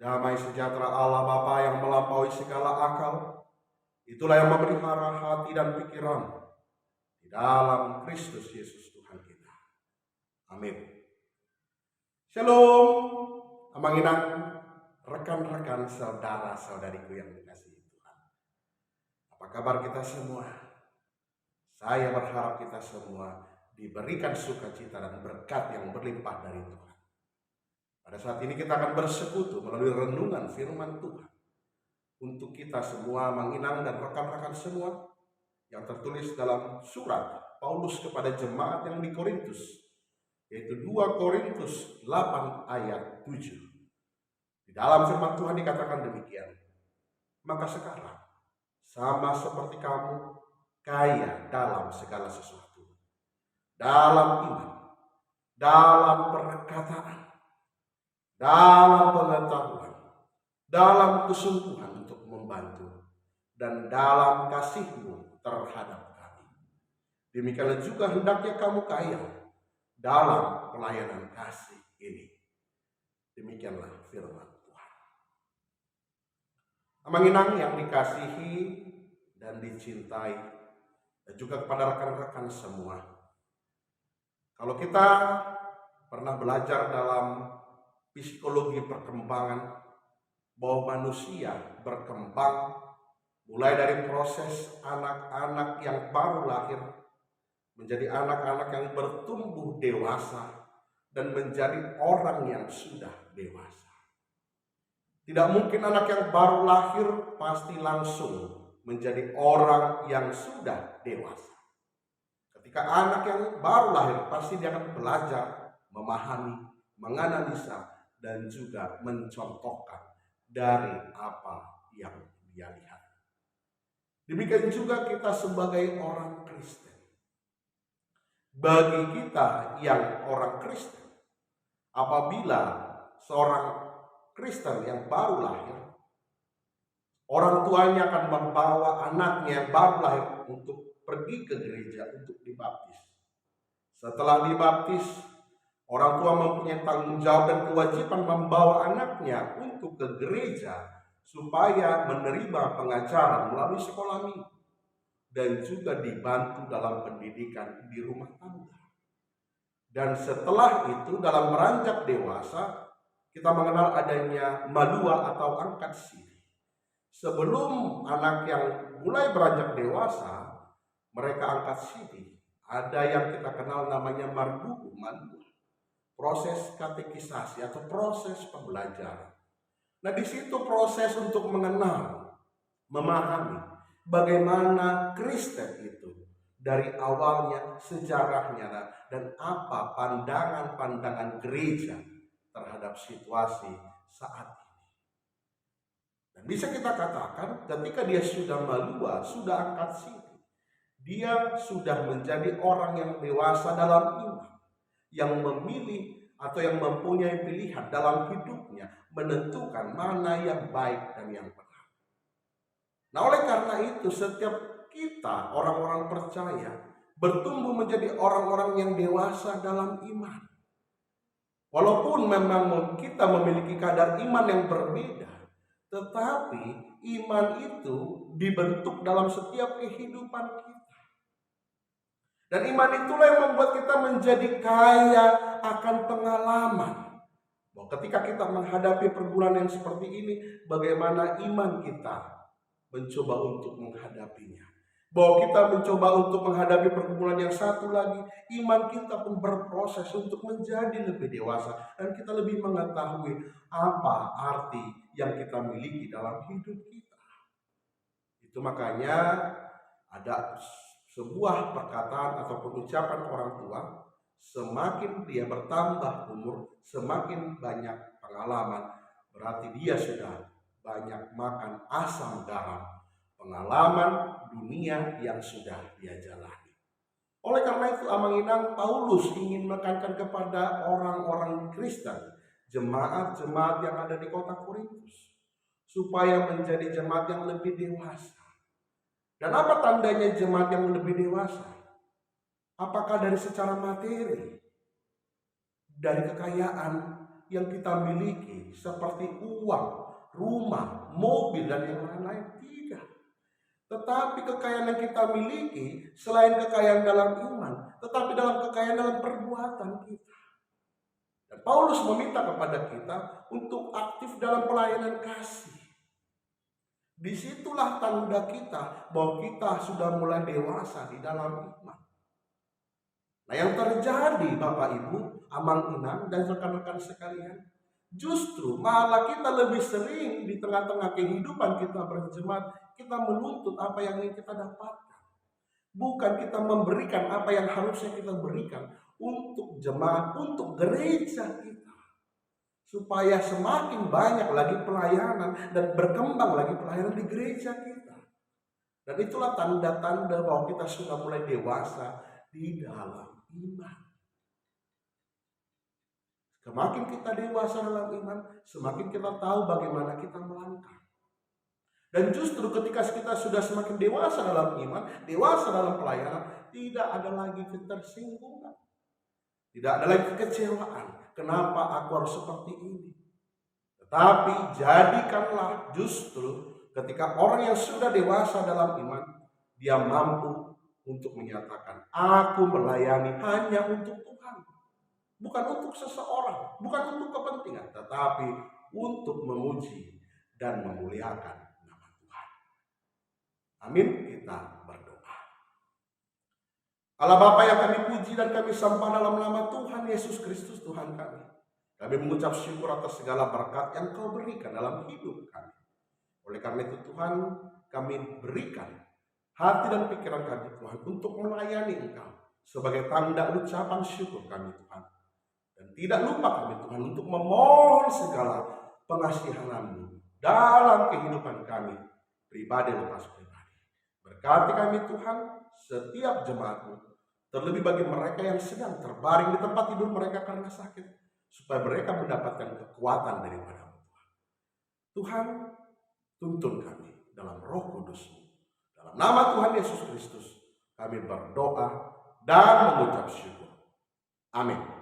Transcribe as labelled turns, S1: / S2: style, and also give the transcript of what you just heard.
S1: Damai sejahtera Allah Bapa yang melampaui segala akal, itulah yang memelihara hati dan pikiran di dalam Kristus Yesus Tuhan kita. Amin. Shalom, amanginan, rekan-rekan, saudara-saudariku yang dikasihi Tuhan. Apa kabar kita semua? Saya berharap kita semua diberikan sukacita dan berkat yang berlimpah dari Tuhan. Pada saat ini kita akan bersekutu melalui renungan firman Tuhan untuk kita semua, Manginang dan rekan-rekan semua, yang tertulis dalam surat Paulus kepada jemaat yang di Korintus, yaitu 2 Korintus 8 ayat 7. Di dalam firman Tuhan dikatakan demikian, maka sekarang sama seperti kamu kaya dalam segala sesuatu, dalam iman, dalam perkataan, dalam pengetahuan, dalam kesungguhan untuk membantu, dan dalam kasihmu terhadap kami. Demikianlah juga hendaknya kamu kaya dalam pelayanan kasih ini. Demikianlah firman Tuhan. Amanginang yang dikasihi dan dicintai, dan juga kepada rekan-rekan semua. Kalau kita pernah belajar dalam psikologi perkembangan, bahwa manusia berkembang mulai dari proses anak-anak yang baru lahir menjadi anak-anak yang bertumbuh dewasa dan menjadi orang yang sudah dewasa. Tidak mungkin anak yang baru lahir pasti langsung menjadi orang yang sudah dewasa. Ketika anak yang baru lahir pasti dia akan belajar, memahami, menganalisa, dan juga mencontohkan dari apa yang dia lihat. Demikian juga kita sebagai orang Kristen. Bagi kita yang orang Kristen, apabila seorang Kristen yang baru lahir, orang tuanya akan membawa anaknya yang baru lahir untuk pergi ke gereja untuk dibaptis. Setelah dibaptis, orang tua mempunyai tanggung jawab dan kewajiban membawa anaknya untuk ke gereja supaya menerima pengajaran melalui sekolah minggu dan juga dibantu dalam pendidikan di rumah tangga. Dan setelah itu dalam beranjak dewasa kita mengenal adanya malua atau angkat siri. Sebelum anak yang mulai beranjak dewasa mereka angkat siri, ada yang kita kenal namanya marbuku, malua. Proses katekisasi atau proses pembelajaran. Nah, di situ proses untuk mengenal, memahami bagaimana Kristen itu dari awalnya, sejarahnya, dan apa pandangan-pandangan gereja terhadap situasi saat ini. Dan bisa kita katakan ketika dia sudah malua, sudah angkat siri, dia sudah menjadi orang yang dewasa dalam iman, yang memilih atau yang mempunyai pilihan dalam hidupnya menentukan mana yang baik dan yang benar. Nah, oleh karena itu setiap kita orang-orang percaya bertumbuh menjadi orang-orang yang dewasa dalam iman. Walaupun memang kita memiliki kadar iman yang berbeda, tetapi iman itu dibentuk dalam setiap kehidupan kita. Dan iman itulah yang membuat kita menjadi kaya akan pengalaman. Bahwa ketika kita menghadapi pergumulan yang seperti ini, bagaimana iman kita mencoba untuk menghadapinya. Bahwa kita mencoba untuk menghadapi pergumulan yang satu lagi, iman kita pun berproses untuk menjadi lebih dewasa. Dan kita lebih mengetahui apa arti yang kita miliki dalam hidup kita. Itu makanya ada sebuah perkataan atau ucapan orang tua, semakin dia bertambah umur, semakin banyak pengalaman, berarti dia sudah banyak makan asam garam, pengalaman dunia yang sudah dia jalani. Oleh karena itu Amanginang, Paulus ingin menekankan kepada orang-orang Kristen, jemaat-jemaat yang ada di kota Korintus, supaya menjadi jemaat yang lebih dewasa. Dan apa tandanya jemaat yang lebih dewasa? Apakah dari secara materi, dari kekayaan, yang kita miliki seperti uang, rumah, mobil, dan yang lain-lain. Tidak. Tetapi kekayaan yang kita miliki selain kekayaan dalam iman, tetapi dalam kekayaan dalam perbuatan kita. Dan Paulus meminta kepada kita untuk aktif dalam pelayanan kasih. Disitulah tanda kita bahwa kita sudah mulai dewasa di dalam iman. Nah, yang terjadi Bapak Ibu, Amang Inang dan rekan-rekan sekalian, justru malah kita lebih sering di tengah-tengah kehidupan kita berjemaat, kita menuntut apa yang ingin kita dapatkan. Bukan kita memberikan apa yang harusnya kita berikan untuk jemaat, untuk gereja kita. Supaya semakin banyak lagi pelayanan dan berkembang lagi pelayanan di gereja kita. Dan itulah tanda-tanda bahwa kita sudah mulai dewasa di dalam iman. Semakin kita dewasa dalam iman, semakin kita tahu bagaimana kita melangkah. Dan justru ketika kita sudah semakin dewasa dalam iman, dewasa dalam pelayanan, tidak ada lagi ketersinggungan. Tidak ada lagi kekecewaan. Kenapa aku harus seperti ini? Tetapi jadikanlah justru ketika orang yang sudah dewasa dalam iman, dia mampu untuk menyatakan, aku melayani hanya untuk Tuhan. Bukan untuk seseorang, bukan untuk kepentingan, tetapi untuk memuji dan memuliakan nama Tuhan. Amin, kita berdoa. Allah Bapa yang kami puji dan kami sembah dalam nama Tuhan Yesus Kristus Tuhan kami. Kami mengucap syukur atas segala berkat yang Kau berikan dalam hidup kami. Oleh karena itu Tuhan, kami berikan hati dan pikiran kami Tuhan untuk melayani Engkau sebagai tanda ucapan syukur kami Tuhan. Dan tidak lupa kami Tuhan untuk memohon segala pengasihan-Mu dalam kehidupan kami pribadi lepas pribadi. Berkati kami Tuhan setiap jemaat-Mu, terlebih bagi mereka yang sedang terbaring di tempat tidur mereka karena sakit, supaya mereka mendapatkan kekuatan daripada Tuhan. Tuhan, tuntun kami dalam Roh Kudus-Mu. Dalam nama Tuhan Yesus Kristus, kami berdoa dan mengucap syukur. Amin.